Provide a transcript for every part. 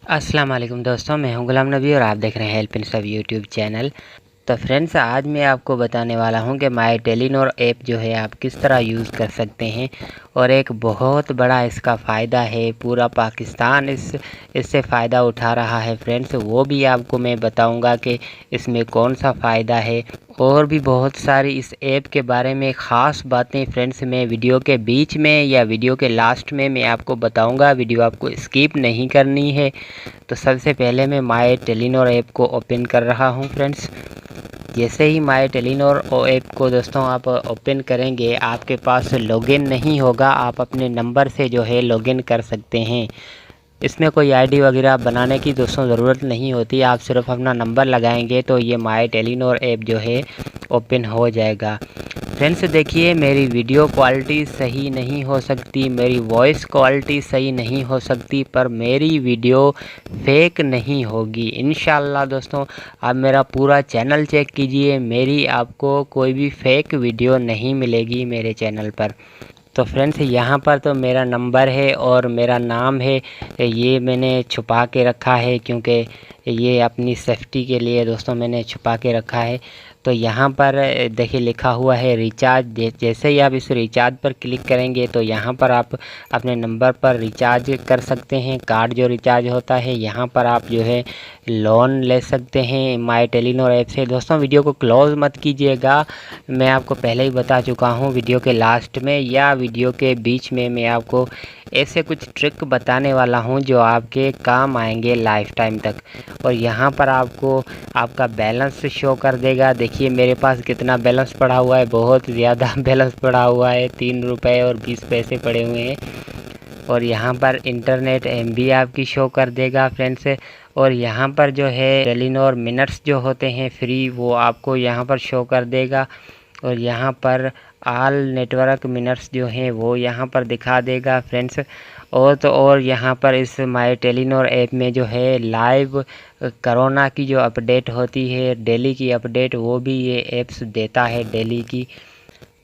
अस्सलाम वालेकुम दोस्तों, मैं हूं गुलाम नबी और आप देख रहे हैं हेल्प इन सब यूट्यूब चैनल। तो फ्रेंड्स, आज मैं आपको बताने वाला हूं कि माई टेलीनॉर ऐप जो है आप किस तरह यूज़ कर सकते हैं और एक बहुत बड़ा इसका फ़ायदा है। पूरा पाकिस्तान इससे फ़ायदा उठा रहा है फ्रेंड्स। वो भी आपको मैं बताऊंगा कि इसमें कौन सा फ़ायदा है और भी बहुत सारी इस ऐप के बारे में ख़ास बातें फ्रेंड्स मैं वीडियो के बीच में या वीडियो के लास्ट में मैं आपको बताऊंगा। वीडियो आपको स्किप नहीं करनी है। तो सबसे पहले मैं माई टेलीनॉर ऐप को ओपन कर रहा हूं फ्रेंड्स। जैसे ही माई टेलीनॉर ऐप को दोस्तों आप ओपन करेंगे, आपके पास लॉगिन नहीं होगा। आप अपने नंबर से जो है लॉगिन कर सकते हैं। इसमें कोई आईडी वगैरह बनाने की दोस्तों ज़रूरत नहीं होती। आप सिर्फ अपना नंबर लगाएंगे तो ये माई टेलीनॉर ऐप जो है ओपन हो जाएगा। फ्रेंड्स देखिए, मेरी वीडियो क्वालिटी सही नहीं हो सकती, मेरी वॉइस क्वालिटी सही नहीं हो सकती, पर मेरी वीडियो फेक नहीं होगी इंशाल्लाह। दोस्तों आप मेरा पूरा चैनल चेक कीजिए, मेरी आपको कोई भी फेक वीडियो नहीं मिलेगी मेरे चैनल पर। तो फ्रेंड्स यहाँ पर तो मेरा नंबर है और मेरा नाम है, ये मैंने छुपा के रखा है क्योंकि ये अपनी सेफ्टी के लिए दोस्तों मैंने छुपा के रखा है। तो यहाँ पर देखिए लिखा हुआ है रिचार्ज। जैसे ही आप इस रिचार्ज पर क्लिक करेंगे तो यहाँ पर आप अपने नंबर पर रिचार्ज कर सकते हैं। कार्ड जो रिचार्ज होता है, यहाँ पर आप जो है लोन ले सकते हैं माई टेलीनॉर ऐप से। दोस्तों वीडियो को क्लोज मत कीजिएगा, मैं आपको पहले ही बता चुका हूँ वीडियो के लास्ट में या वीडियो के बीच में मैं आपको ऐसे कुछ ट्रिक बताने वाला हूं जो आपके काम आएंगे लाइफ टाइम तक। और यहां पर आपको आपका बैलेंस शो कर देगा। देखिए मेरे पास कितना बैलेंस पड़ा हुआ है, बहुत ज़्यादा बैलेंस पड़ा हुआ है, 3 रुपये और 20 पैसे पड़े हुए हैं। और यहाँ पर इंटरनेट एमबी आपकी शो कर देगा फ्रेंड्स। और यहाँ पर जो है टेलीनॉर मिनट्स जो होते हैं फ्री, वो आपको यहाँ पर शो कर देगा। और यहाँ पर ऑल नेटवर्क मिनट्स जो हैं वो यहाँ पर दिखा देगा फ्रेंड्स। और तो और यहाँ पर इस माई टेलीनॉर ऐप में जो है लाइव कोरोना की जो अपडेट होती है, डेली की अपडेट, वो भी ये ऐप्स देता है डेली की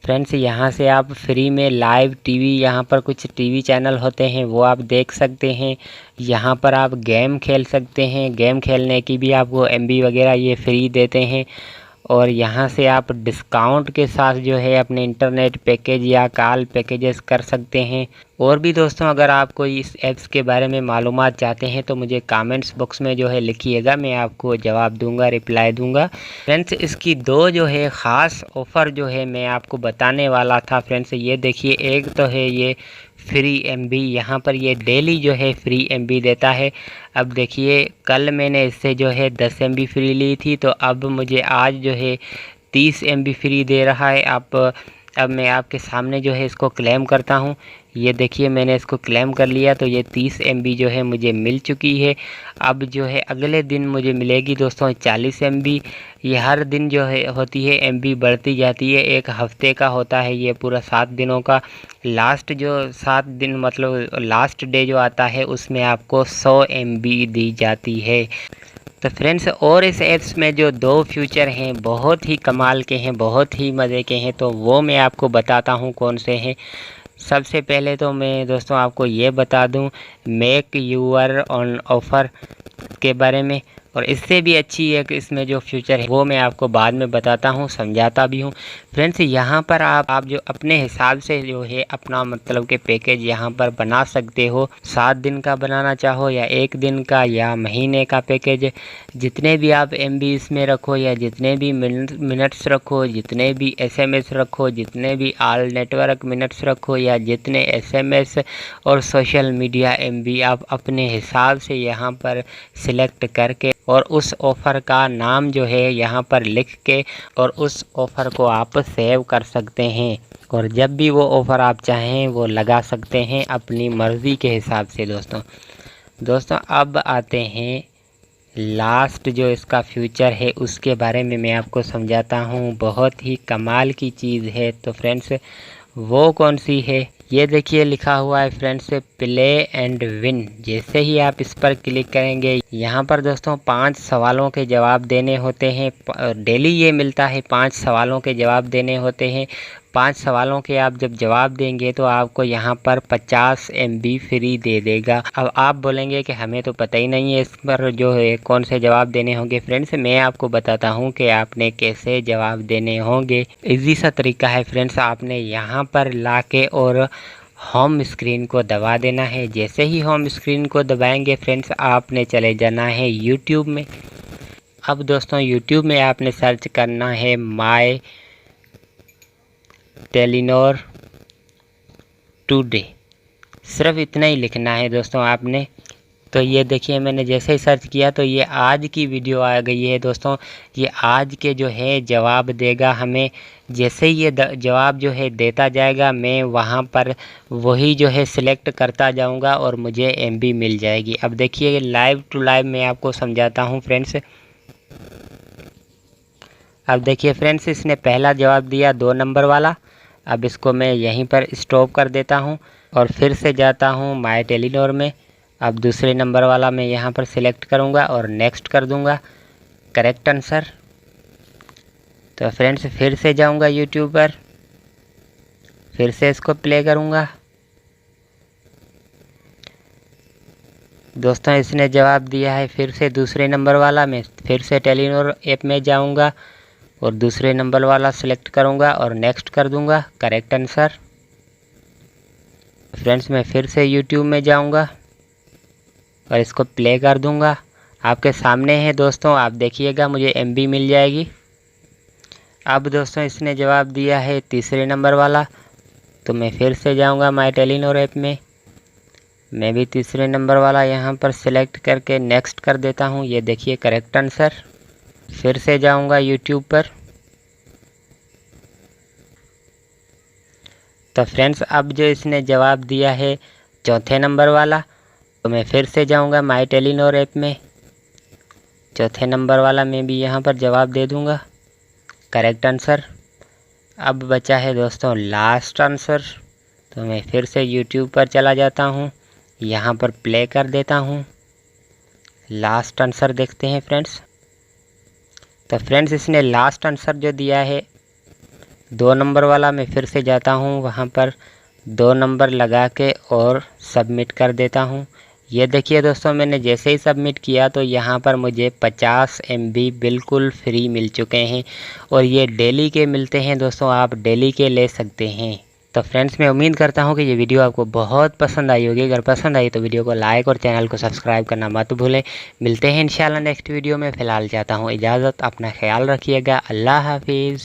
फ्रेंड्स। यहाँ से आप फ्री में लाइव टीवी, यहाँ पर कुछ टीवी चैनल होते हैं वो आप देख सकते हैं। यहाँ पर आप गेम खेल सकते हैं, गेम खेलने की भी आपको एमबी वगैरह ये फ्री देते हैं। और यहाँ से आप डिस्काउंट के साथ जो है अपने इंटरनेट पैकेज या कॉल पैकेजेस कर सकते हैं। और भी दोस्तों अगर आप कोई इस ऐप्स के बारे में मालूमात चाहते हैं तो मुझे कमेंट्स बॉक्स में जो है लिखिएगा, मैं आपको जवाब दूंगा, रिप्लाई दूंगा फ्रेंड्स। इसकी दो जो है ख़ास ऑफ़र जो है मैं आपको बताने वाला था फ्रेंड्स। ये देखिए, एक तो है ये फ्री एमबी, यहाँ पर ये डेली जो है फ्री एमबी देता है। अब देखिए कल मैंने इससे जो है 10 एमबी फ्री ली थी, तो अब मुझे आज जो है 30 एमबी फ्री दे रहा है। अब मैं आपके सामने जो है इसको क्लेम करता हूँ। ये देखिए मैंने इसको क्लेम कर लिया, तो ये 30 एमबी जो है मुझे मिल चुकी है। अब जो है अगले दिन मुझे मिलेगी दोस्तों 40 एमबी। ये हर दिन जो है होती है एमबी बढ़ती जाती है। एक हफ्ते का होता है ये पूरा 7 दिनों का। लास्ट जो 7 दिन मतलब लास्ट डे जो आता है उसमें आपको 100 एमबी दी जाती है। तो फ्रेंड्स, और इस ऐप्स में जो दो फीचर हैं बहुत ही कमाल के हैं, बहुत ही मज़े के हैं, तो वो मैं आपको बताता हूँ कौन से हैं। सबसे पहले तो मैं दोस्तों आपको ये बता दूँ मेक यूर ऑन ऑफ़र के बारे में। और इससे भी अच्छी एक इसमें जो फीचर है वो मैं आपको बाद में बताता हूँ, समझाता भी हूँ फ्रेंड्स। यहाँ पर आप जो अपने हिसाब से जो है अपना मतलब के पैकेज यहाँ पर बना सकते हो। 7 दिन का बनाना चाहो या 1 दिन का या महीने का पैकेज, जितने भी आप एमबी इसमें रखो या जितने भी मिनट्स रखो, जितने भी एसएमएस रखो, जितने भी ऑल नेटवर्क मिनट्स रखो या जितने एसएमएस और सोशल मीडिया एमबी आप अपने हिसाब से यहाँ पर सिलेक्ट करके और उस ऑफ़र का नाम जो है यहाँ पर लिख के और उस ऑफ़र को आप सेव कर सकते हैं। और जब भी वो ऑफ़र आप चाहें वो लगा सकते हैं अपनी मर्ज़ी के हिसाब से। दोस्तों अब आते हैं लास्ट जो इसका फ्यूचर है उसके बारे में मैं आपको समझाता हूँ। बहुत ही कमाल की चीज़ है। तो फ्रेंड्स वो कौन सी है, ये देखिए लिखा हुआ है फ्रेंड्स प्ले एंड विन। जैसे ही आप इस पर क्लिक करेंगे यहाँ पर दोस्तों 5 सवालों के जवाब देने होते हैं। डेली ये मिलता है, 5 सवालों के जवाब देने होते हैं। 5 सवालों के आप जब जवाब देंगे तो आपको यहाँ पर 50 MB फ्री दे देगा। अब आप बोलेंगे कि हमें तो पता ही नहीं है इस पर जो है कौन से जवाब देने होंगे। फ्रेंड्स, मैं आपको बताता हूँ कि आपने कैसे जवाब देने होंगे। इजी सा तरीका है फ्रेंड्स, आपने यहाँ पर लाके और होम स्क्रीन को दबा देना है। जैसे ही होम स्क्रीन को दबाएंगे फ्रेंड्स, आपने चले जाना है यूट्यूब में। अब दोस्तों यूट्यूब में आपने सर्च करना है माय टेलीनॉर टुडे, सिर्फ इतना ही लिखना है दोस्तों आपने। तो ये देखिए मैंने जैसे ही सर्च किया तो ये आज की वीडियो आ गई है दोस्तों। ये आज के जो है जवाब देगा हमें। जैसे ही ये जवाब जो है देता जाएगा, मैं वहाँ पर वही जो है सिलेक्ट करता जाऊँगा और मुझे MB मिल जाएगी। अब देखिए लाइव टू लाइव मैं आपको समझाता हूँ फ्रेंड्स। अब देखिए फ्रेंड्स, इसने पहला जवाब दिया 2 नंबर वाला। अब इसको मैं यहीं पर स्टॉप कर देता हूँ और फिर से जाता हूँ माय टेलीनॉर में। अब दूसरे नंबर वाला मैं यहाँ पर सिलेक्ट करूँगा और नेक्स्ट कर दूँगा, करेक्ट आंसर। तो फ्रेंड्स फिर से जाऊँगा यूट्यूब पर, फिर से इसको प्ले करूँगा। दोस्तों इसने जवाब दिया है फिर से दूसरे नंबर वाला। मैं फिर से टेलीनॉर ऐप में जाऊँगा और दूसरे नंबर वाला सिलेक्ट करूँगा और नेक्स्ट कर दूँगा, करेक्ट आंसर। फ्रेंड्स मैं फिर से यूट्यूब में जाऊँगा और इसको प्ले कर दूँगा। आपके सामने है दोस्तों, आप देखिएगा मुझे MB मिल जाएगी। अब दोस्तों इसने जवाब दिया है तीसरे नंबर वाला, तो मैं फिर से जाऊँगा माय टेलीनॉर ऐप में। मैं भी तीसरे नंबर वाला यहाँ पर सिलेक्ट करके नेक्स्ट कर देता हूँ। ये देखिए करेक्ट आंसर। फिर से जाऊँगा यूट्यूब पर। तो फ्रेंड्स अब जो इसने जवाब दिया है चौथे नंबर वाला, तो मैं फिर से जाऊंगा माय टेलीनॉर ऐप में। चौथे नंबर वाला मैं भी यहाँ पर जवाब दे दूंगा, करेक्ट आंसर। अब बचा है दोस्तों लास्ट आंसर, तो मैं फिर से यूट्यूब पर चला जाता हूँ, यहाँ पर प्ले कर देता हूँ। लास्ट आंसर देखते हैं फ्रेंड्स। तो फ्रेंड्स इसने लास्ट आंसर जो दिया है 2 नंबर वाला, मैं फिर से जाता हूँ वहाँ पर 2 नंबर लगा के और सबमिट कर देता हूँ। ये देखिए दोस्तों मैंने जैसे ही सबमिट किया तो यहाँ पर मुझे 50 MB बिल्कुल फ्री मिल चुके हैं और ये डेली के मिलते हैं दोस्तों, आप डेली के ले सकते हैं। तो फ्रेंड्स मैं उम्मीद करता हूँ कि ये वीडियो आपको बहुत पसंद आई होगी। अगर पसंद आई तो वीडियो को लाइक और चैनल को सब्सक्राइब करना मत भूलें। मिलते हैं इंशाल्लाह नेक्स्ट वीडियो में। फ़िलहाल चाहता हूँ इजाज़त, अपना ख्याल रखिएगा। अल्लाह हाफिज़।